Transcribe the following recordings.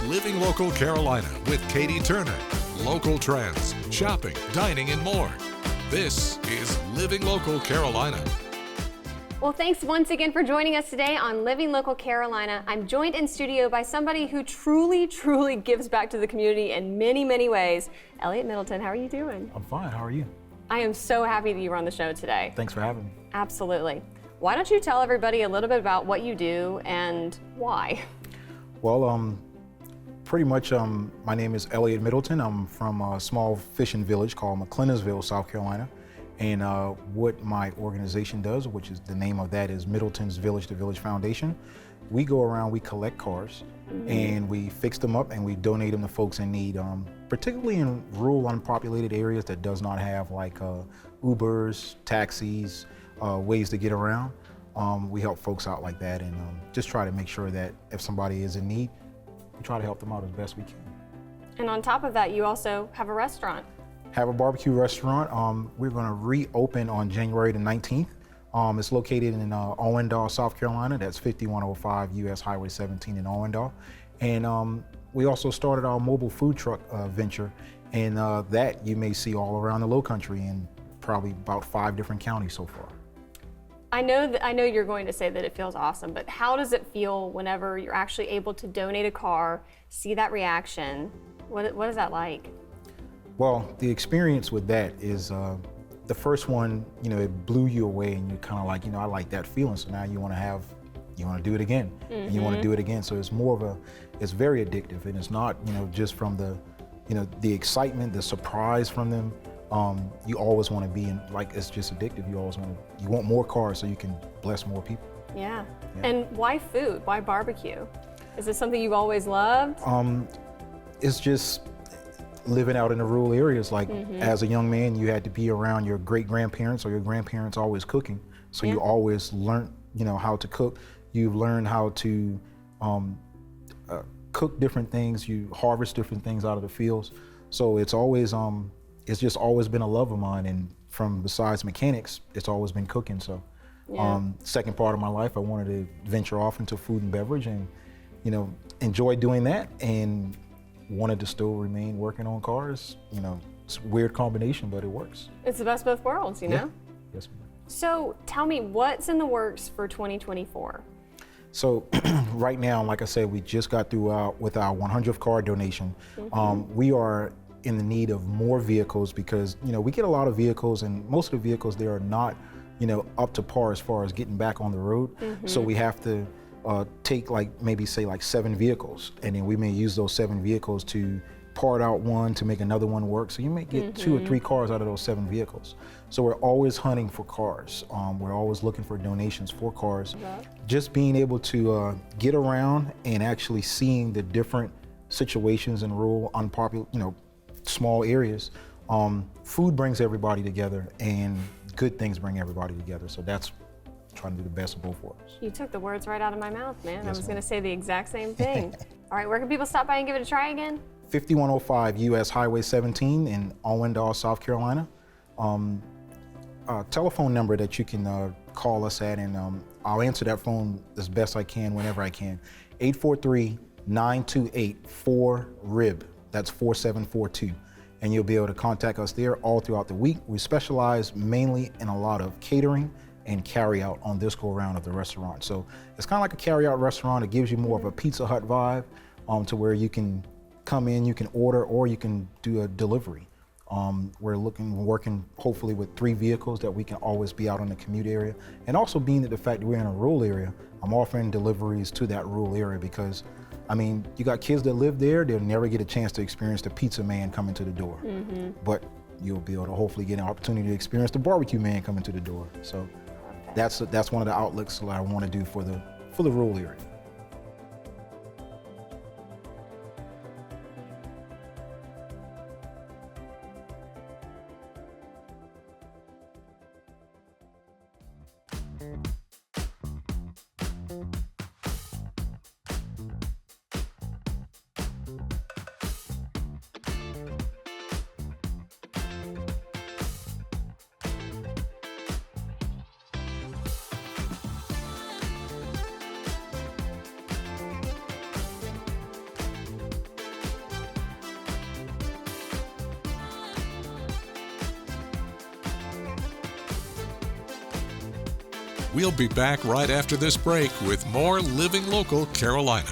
Living Local Carolina with Katie Turner. Local trends, shopping, dining, and more. This is Living Local Carolina. Well, thanks once again for joining us today on Living Local Carolina. I'm joined in studio by somebody who truly gives back to the community in many ways. Elliot Middleton, how are you doing? I'm fine. How are you? I am so happy that you were on the show today. Thanks for having me. Absolutely. Why don't you tell everybody a little bit about what you do and why? Well, pretty much my name is Elliot Middleton. I'm from a small fishing village called McClellinsville, South Carolina. And what my organization does, which is the name of that is Middleton's Village to Village Foundation. We go around, we collect cars and we fix them up and we donate them to folks in need, particularly in rural unpopulated areas that does not have like Ubers, taxis, ways to get around. We help folks out like that and just try to make sure that if somebody is in need, we try to help them out as best we can. And on top of that, you also have a restaurant. Have a barbecue restaurant. We're going to reopen on January the 19th. It's located in Owendale, South Carolina. That's 5105 US Highway 17 in Owendale. And we also started our mobile food truck venture, and that you may see all around the Lowcountry in probably about 5 different counties so far. I know you're going to say that it feels awesome, but how does it feel whenever you're actually able to donate a car, see that reaction? What is that like? Well, the experience with that is the first one, it blew you away and you're kind of like, I like that feeling. So now you want to do it again and you want to do it again. So it's it's very addictive, and it's not, just from the excitement, the surprise from them. You always want to be in, like, it's just addictive. You want more cars so you can bless more people. Yeah. And why food? Why barbecue? Is this something you've always loved? It's just living out in the rural areas. Like as a young man, you had to be around your great grandparents or your grandparents always cooking. So you always learn, how to cook. You've learned how to cook different things. You harvest different things out of the fields. So it's always, it's just always been a love of mine. And from besides mechanics, it's always been cooking. So second part of my life, I wanted to venture off into food and beverage and, enjoy doing that, and wanted to still remain working on cars. It's a weird combination, but it works. It's the best of both worlds, you know? Yes, ma'am. So tell me, what's in the works for 2024? So right now, like I said, we just got through with our 100th car donation. We are in the need of more vehicles because, we get a lot of vehicles, and most of the vehicles there are not, up to par as far as getting back on the road. So we have to take maybe 7 vehicles, and then we may use those 7 vehicles to part out one to make another one work. So you may get 2 or 3 cars out of those 7 vehicles. So we're always hunting for cars. We're always looking for donations for cars. Just being able to get around and actually seeing the different situations in rural, unpopular, small areas. Food brings everybody together, and good things bring everybody together. So that's trying to do the best of both worlds. You took the words right out of my mouth, man. Yes, I was going to say the exact same thing. All right, where can people stop by and give it a try again? 5105 US Highway 17 in Owendale, South Carolina. Telephone number that you can call us at, and I'll answer that phone as best I can whenever I can. 843-928-4RIB. That's 4742. And you'll be able to contact us there all throughout the week. We specialize mainly in a lot of catering and carry out on this go around of the restaurant. So it's kind of like a carry out restaurant. It gives you more of a Pizza Hut vibe, to where you can come in, you can order, or you can do a delivery. We're working hopefully with 3 vehicles that we can always be out in the commute area. And also being that the fact that we're in a rural area, I'm offering deliveries to that rural area because, you got kids that live there, they'll never get a chance to experience the pizza man coming to the door. But you'll be able to hopefully get an opportunity to experience the barbecue man coming to the door. So that's one of the outlooks that I want to do for the rural area. We'll be back right after this break with more Living Local Carolina.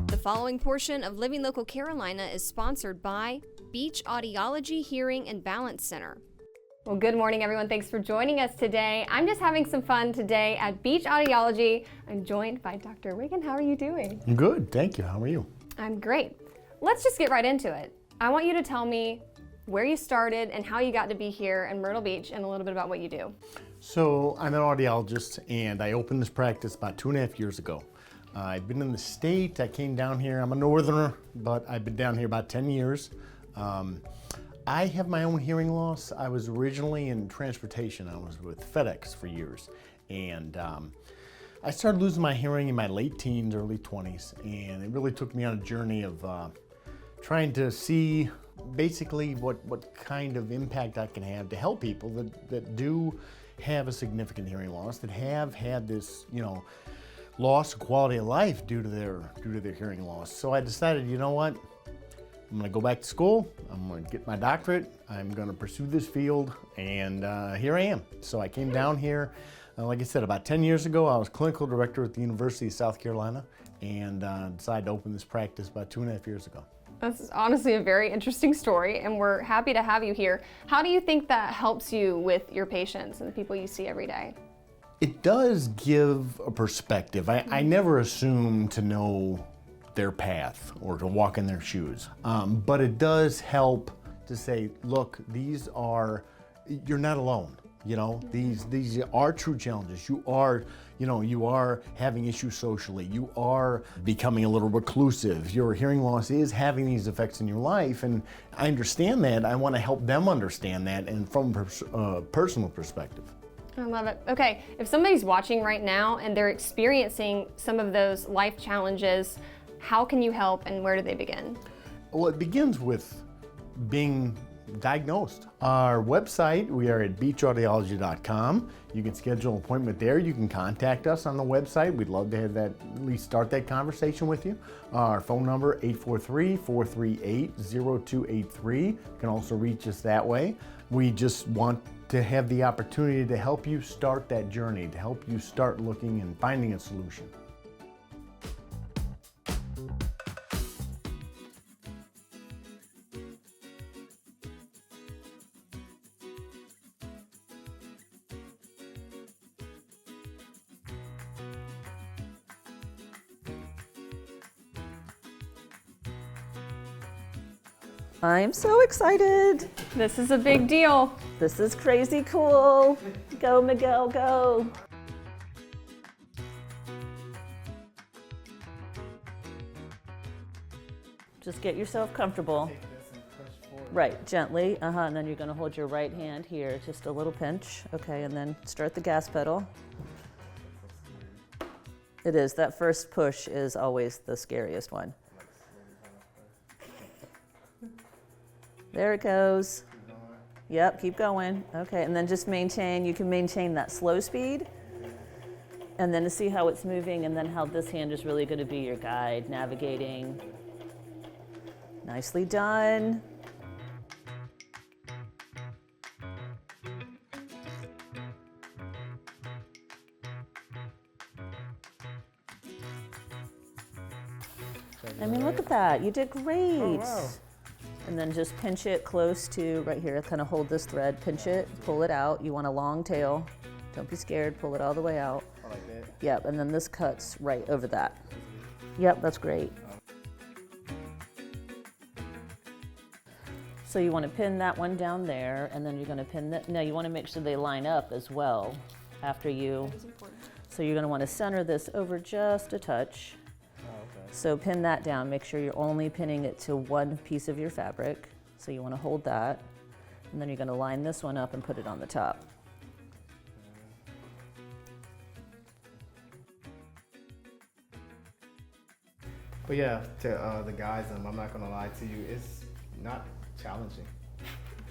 The following portion of Living Local Carolina is sponsored by Beach Audiology Hearing and Balance Center. Well, good morning, everyone. Thanks for joining us today. I'm just having some fun today at Beach Audiology. I'm joined by Dr. Wiggin. How are you doing? Good, thank you. How are you? I'm great. Let's just get right into it. I want you to tell me where you started and how you got to be here in Myrtle Beach and a little bit about what you do. So I'm an audiologist and I opened this practice about 2.5 years ago. I've been in the state. I came down here. I'm a northerner, but I've been down here about 10 years. I have my own hearing loss. I was originally in transportation. I was with FedEx for years. And I started losing my hearing in my late teens, early 20s. And it really took me on a journey of trying to see basically what kind of impact I can have to help people that do have a significant hearing loss, that have had this, loss of quality of life due to their hearing loss. So I decided, you know what? I'm gonna go back to school, I'm gonna get my doctorate, I'm gonna pursue this field, and here I am. So I came down here, like I said, about 10 years ago. I was clinical director at the University of South Carolina, and decided to open this practice about 2.5 years ago. That's honestly a very interesting story, and we're happy to have you here. How do you think that helps you with your patients and the people you see every day? It does give a perspective. I never assume to know their path or to walk in their shoes, but it does help to say, look, you're not alone. These are true challenges. You are having issues socially. You are becoming a little reclusive. Your hearing loss is having these effects in your life, and I understand that. I want to help them understand that, and from a personal perspective. I love it. Okay, if somebody's watching right now and they're experiencing some of those life challenges, how can you help and where do they begin? Well, it begins with being diagnosed. Our website, we are at beachaudiology.com. You can schedule an appointment there. You can contact us on the website. We'd love to have that, at least start that conversation with you. Our phone number, 843-438-0283. You can also reach us that way. We just want to have the opportunity to help you start that journey, to help you start looking and finding a solution. I'm so excited. This is a big deal. This is crazy cool. Go, Miguel, go. Just get yourself comfortable. Right, gently, and then you're gonna hold your right hand here, just a little pinch, okay, and then start the gas pedal. It is, that first push is always the scariest one. There it goes. Yep, keep going. Okay, and then just maintain, you can maintain that slow speed, and then to see how it's moving, and then how this hand is really gonna be your guide, navigating. Nicely done. I mean, look at that, you did great. Oh, wow. And then just pinch it close to right here, kind of hold this thread, pinch it, pull it out. You want a long tail. Don't be scared, pull it all the way out. Like that. Yep, and then this cuts right over that. Yep, that's great. So you want to pin that one down there, and then you're going to pin that. Now you want to make sure they line up as well after you. That is important. So you're going to want to center this over just a touch. So pin that down, make sure you're only pinning it to one piece of your fabric. So you want to hold that, and then you're going to line this one up and put it on the top. But yeah, to the guys, I'm not gonna lie to you, it's not challenging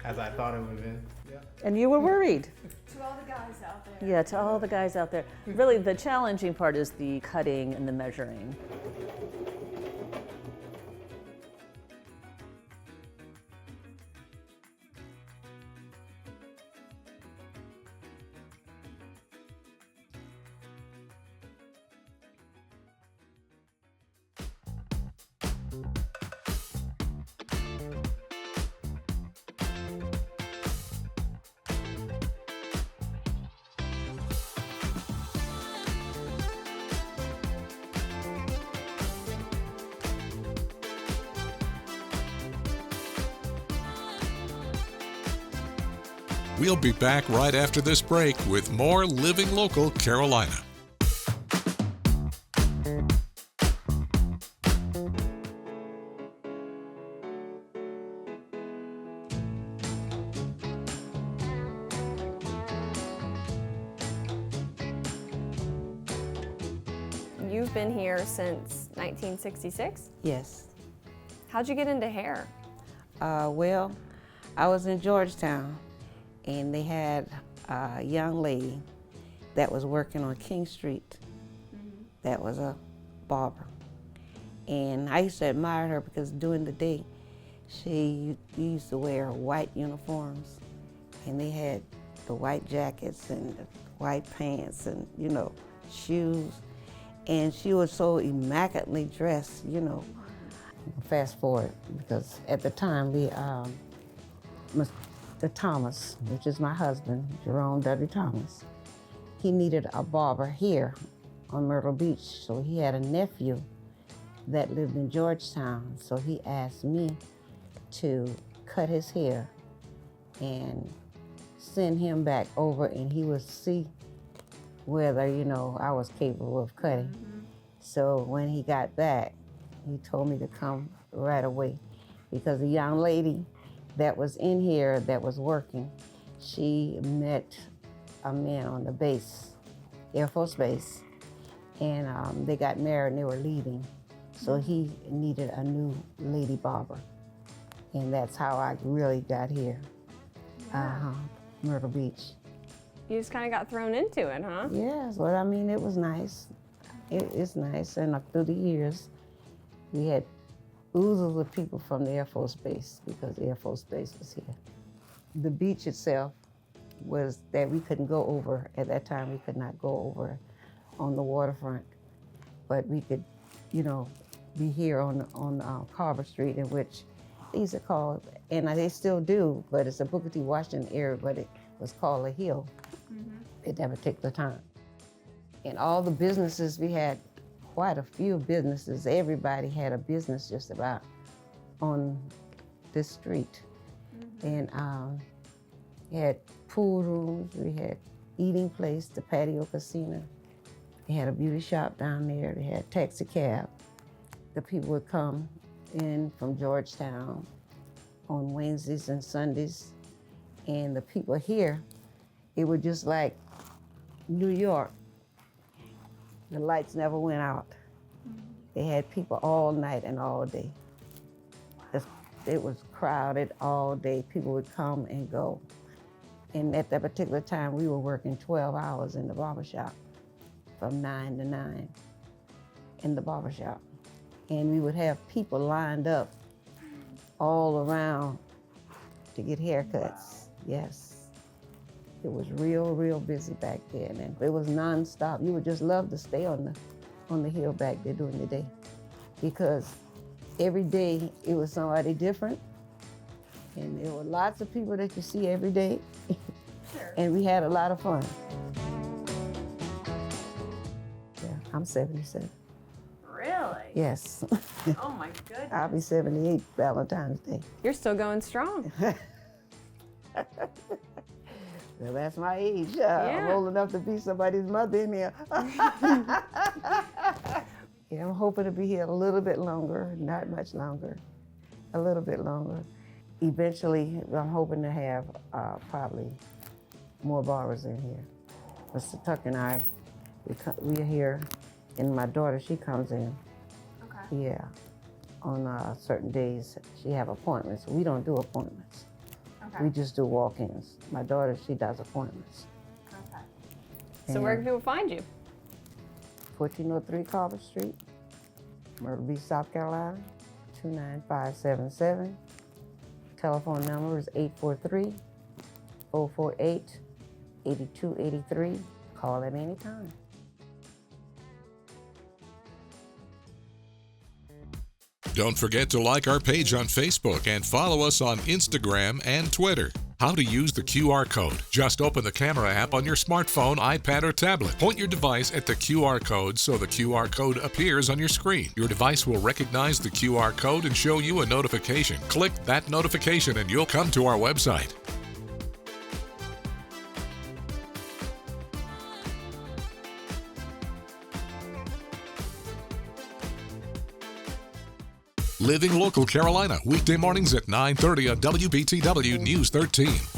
as I thought it would have been. Yeah. And you were worried. To all the guys out there. Yeah, to all the guys out there. Really, the challenging part is the cutting and the measuring. We'll be back right after this break with more Living Local Carolina. You've been here since 1966? Yes. How'd you get into hair? Well, I was in Georgetown, and they had a young lady that was working on King Street that was a barber. And I used to admire her because during the day, she used to wear white uniforms, and they had the white jackets and the white pants and, you know, shoes. And she was so immaculately dressed, you know. Fast forward, because at the time, Mr. Thomas, which is my husband, Jerome W. Thomas, he needed a barber here on Myrtle Beach. So he had a nephew that lived in Georgetown. So he asked me to cut his hair and send him back over, and he would see whether, you know, I was capable of cutting. So when he got back, he told me to come right away, because the young lady that was in here that was working, she met a man on the base, Air Force Base, and they got married and they were leaving. So he needed a new lady barber. And that's how I really got here, Myrtle Beach. You just kind of got thrown into it, huh? Yes, well, I mean, it was nice. It's nice, and through the years, we had oozes of people from the Air Force Base, because the Air Force Base was here. The beach itself was that we couldn't go over. At that time, we could not go over on the waterfront, but we could, you know, be here on Carver Street, in which these are called, and they still do, but it's a Booker T. Washington area, but it was called a hill at that particular time. And all the businesses, we had quite a few businesses. Everybody had a business just about on this street. And we had pool rooms, we had eating place, the Patio Casino. They had a beauty shop down there, they had taxi cab. The people would come in from Georgetown on Wednesdays and Sundays. And the people here, it was just like New York. The lights never went out. They had people all night and all day. It was crowded all day. People would come and go. And at that particular time, we were working 12 hours in the barbershop, from 9 to 9 in the barbershop. And we would have people lined up all around to get haircuts. Yes. It was real busy back then, and it was nonstop. You would just love to stay on the hill back there during the day, because every day it was somebody different, and there were lots of people that you see every day, and we had a lot of fun. Yeah, I'm 77. Really? Yes. Oh my goodness. I'll be 78 Valentine's Day. You're still going strong. Well, that's my age. I'm old enough to be somebody's mother in here. Yeah, I'm hoping to be here a little bit longer, not much longer, a little bit longer. Eventually, I'm hoping to have probably more barbers in here. Mr. Tuck and I, we are here, and my daughter, she comes in. Okay. Yeah, on certain days, she have appointments. We don't do appointments. Okay. We just do walk-ins. My daughter, she does appointments. Okay. So where can people find you? 1403 Carver Street, Myrtle Beach, South Carolina, 29577. Telephone number is 843-048-8283. Call at any time. Don't forget to like our page on Facebook and follow us on Instagram and Twitter. How to use the QR code. Just open the camera app on your smartphone, iPad, or tablet. Point your device at the QR code so the QR code appears on your screen. Your device will recognize the QR code and show you a notification. Click that notification and you'll come to our website. Living Local Carolina, weekday mornings at 9:30 on WBTW News 13.